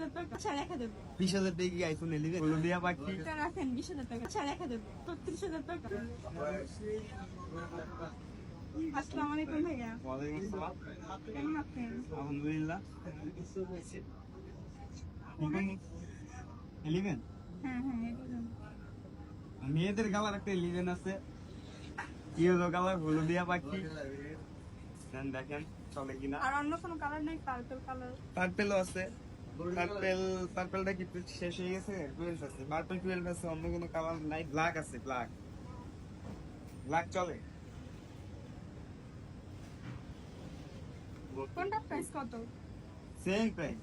20,000 টাকা। আচ্ছা রেখে দেবো। 20,000 টাকা কি আইফোন 11 হলো দিয়া পাখি? এটা রাখেন 20,000 টাকা। আচ্ছা রেখে দেবো। 36,000 টাকা। আসসালামু আলাইকুম ভাইয়া। ওয়ালাইকুম আসসালাম। কেমন আছেন? আলহামদুলিল্লাহ। এখন 11 হ্যাঁ হ্যাঁ একদম। মেয়েদের কালার একটা 11 আছে, ইয়েলো কালার হলো দিয়া পাখি। দেখেন চলে কিনা। আর অন্য কোনো কালার নেই? Purple colour. পার্পেলও আছে। পার্পেলটা কি শেষ হয়ে গেছে? 12 আছে, পার্পেল 12 আছে, অন্য কোনো কালার নাই। ব্ল্যাক আছে, ব্ল্যাক চলে। কোনটা প্রাইস কত? সেম প্রাইস,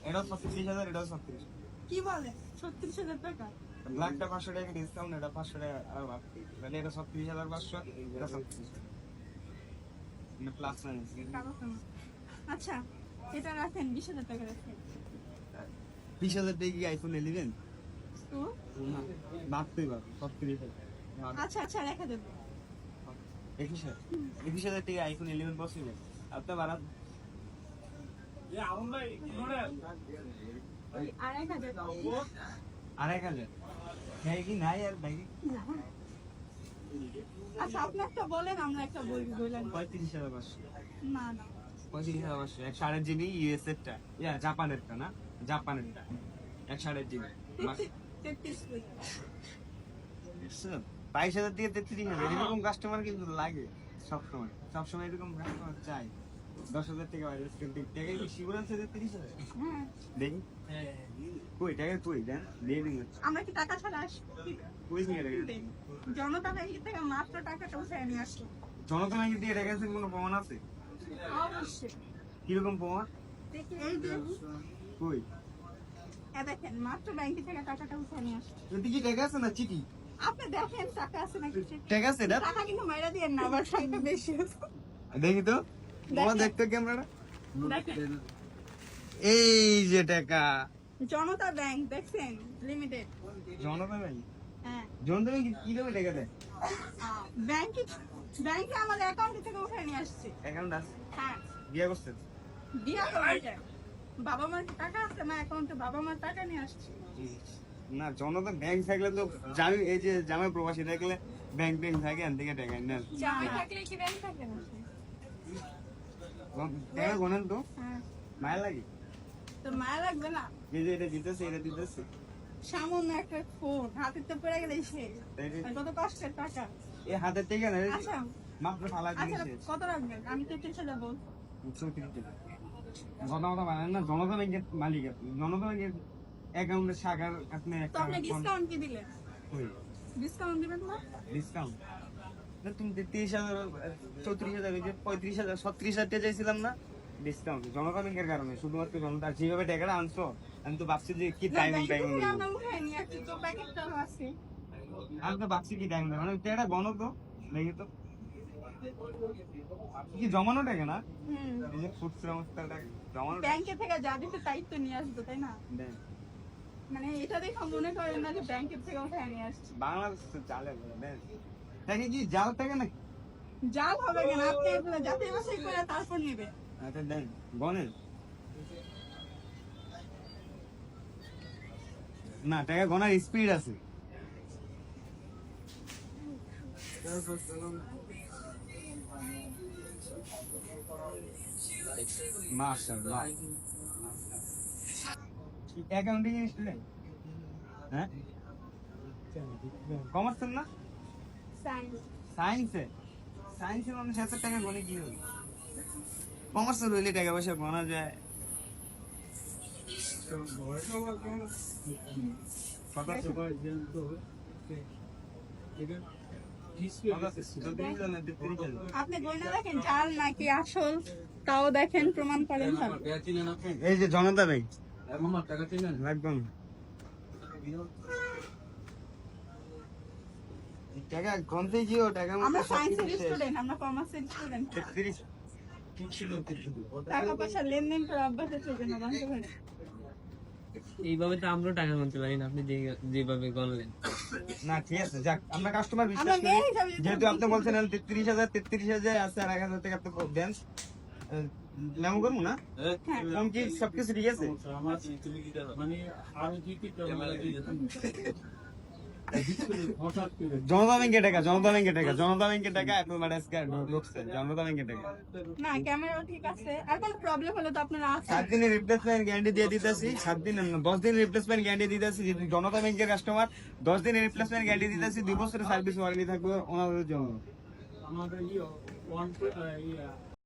এটাও 36,000, এটাও 36। কি বলে? 36,000 টাকা। ব্ল্যাকটা 500 টাকা ডিসকাউন্ট, এটা 500 টাকা আরো বাড়তি, মানে এটা 36,500, এটা 36। মানে প্লাস মাইনাস। কালো কালো। আচ্ছা এটা রাখেন 20,000 টাকা রাখেন। 20,000 টাকা কি আইফোন 11? তো না, বাড়তেই পারবে 36,000। আচ্ছা আচ্ছা রেখে দেবো। 21,000 টাকা আইফোন 11 পসিবল? আপনার বাড়ান। আর 1,000 আর 1,000 হ্যাঁ কি নাই আর ভাই? আচ্ছা আপনি একটা বলেন, আমরা একটা বলবো। বলেন। 35,500। না না 35,500 এক 8.5 জিবি ইউএস এরটা, জাপানেরটা না, জাপানেরটা 1.5 জিবি। 33 বাইশ 22,000 দিয়ে 33,000, এরকম কাস্টমার কিন্তু লাগে সবসময় এরকম কাস্টমার চাই। 10,000 টাকা বাইরে টাকা কি শিবর আছে 33,000? হ্যাঁ দেখি কই টাকা, কই দেন দিয়ে দিন। আমরা কি টাকা ছাড়া আসি? কই নিয়ে টাকা? জনতা ব্যাংক থেকে মাত্র টাকাটা উঠে নিয়ে আসলো। জনতা ব্যাংকে দিয়ে টাকা আছে, কোনো প্রমাণ আছে? অবশ্যই। কিরকম প্রমাণ? এই যে কই দেখেন মাত্র ব্যাংক থেকে টাকাটা উঠে নিয়ে আসলো। এতে কি টাকা আছে না চিঠি? আপনি দেখেন টাকা আছে নাকি? টাকা আছে না? টাকা কিন্তু মাইরা দিয়েন না, আবার টাকা বেশি আছে। দেখি তো, তোমার দেখতো ক্যামেরাটা। দেখেন এই যে টাকা, জনতা ব্যাংক দেখছেন লিমিটেড। জনতা ব্যাংক। হ্যাঁ জনতা ব্যাংক কি দেবে টাকা দেয়? ব্যাংকে আমাদের অ্যাকাউন্ট থেকে উঠে নিয়ে আসছে। অ্যাকাউন্ট আছে, হ্যাঁ বিয়ে করছেন? দিয়া তো আছে। বাবা মার টাকা আছে না অ্যাকাউন্টে, বাবা মার টাকা নিয়ে আসছে। না, জনতা ব্যাংক থাকলে তো জামি, এই যে জামাই প্রবাসী থাকলে ব্যাংক থাকে, এন থেকে টাকা নেন। জামাই থাকলে কি ব্যাংক থাকে না? টাকা গোনেন তো, হ্যাঁ মায়া লাগে। তো মায়া লাগবে না? এই যে এটা দিতেছে, এটা দিতেছে, সামান্য একটা ফোন হাতে তো পড়ে গেলে শেষ। এই যে আর কত কষ্টের টাকা। এই হাতের থেকে না, এই যে আচ্ছা মাত্র ফালা আচ্ছা দিয়েছে। কত রাখবেন? আমি 33 যাবো। কথা বানান না, জনতা ব্যাংকের মালিক আপনি। জনতা ব্যাংকের অ্যাকাউন্টের শাখার আপনি তো একটা আপনি ডিসকাউন্ট কি দিলেন? কই ডিসকাউন্ট দিবেন না? ডিসকাউন্ট না, তুমি 33,000, 34,000, 35,000, 36,000 টাকা চাইছিলাম না। ডিসকাউন্ট জনতা ব্যাংকের কারণে, শুধুমাত্র জনতা। যেভাবে টাকাটা আনছো, আমি তো ভাবছি যে কি না, টাইমিং ব্যাংক থেকে আমরা উঠাই নিয়ে আসছি, তো প্যাকেটটা আছে। আমি তো ভাবছি কি টাইম মানে টাকাটা গণো তো দেখি তো, কি জমানো টাকা না? হুম এই যে খুচরা মুচরা টাকা জমানো টাকা। ব্যাংকে থেকে যা দিতে তাই তো নিয়ে আসবো, তাই না? দেন। মানে এটা দেখে মনে করেন না যে ব্যাংকের থেকে উঠাই নিয়ে আসছি। বাংলাদেশ তো চালে দেন। টাকা কি জাল টাকা নাকি? জাল হবে কেন? আপনি এগুলো যাচাই বাছাই করে তারপর নেবে। আচ্ছা দেন, গণেন না, টাকা গনার স্পিড আছে। মাশাআল্লাহ। Accounting student? হ্যাঁ, কমার্সের না? সায়েন্সে? সায়েন্সের মানুষ এত টাকা গনে কি হবে? কমার্সের হইলে টাকা পয়সা গনা যায়। কত আছে? আপনি গয়না দেখেন জাল নাকি আসল, তাও দেখেন, প্রমাণ করেন। এই যে জনতা ব্যাংক একদম টাকা গনতে গিয়েও টাকা আমরা সায়েন্সের স্টুডেন্ট, আমরা কমার্সের স্টুডেন্ট। 33 টাকা পয়সা লেনদেন করে অভ্যাস আছে কেন জানতে পারেন? এইভাবে তো আমরাও টাকা গুনতে পারি না, আপনি যেভাবে গণলেন। না ঠিক আছে, যাক আমরা কাস্টমার আমরা বিশ্বাস করি। মেয়ে হিসাবে যেহেতু আপনি বলছেন 33,000 আছে আর 1,000 টাকা আপনি দেন, মেমো করবো না হ্যাঁ ফোন কি সবকিছু ঠিক আছে জনতা ব্যাংকে টাকা জনতা ব্যাংকে টাকা জনতা ব্যাংকে টাকা এখন মানে আজকে ঢুকছে জনতা ব্যাংকে টাকা না ক্যামেরাও ঠিক আছে আর কোনো প্রবলেম হলে তো আপনারা আসেন 7 দিনের রিপ্লেসমেন্ট গ্যারান্টি দিয়ে দিতেছি 7 দিন 10 দিনের রিপ্লেসমেন্ট গ্যারান্টি দিতেছি যদি জনতা ব্যাংকের কাস্টমার 10 দিনের রিপ্লেসমেন্ট গ্যারান্টি দিতেছি 2 বছরের সার্ভিস ওয়ারেন্টি থাকবে ওনাদের জন্য আমাদের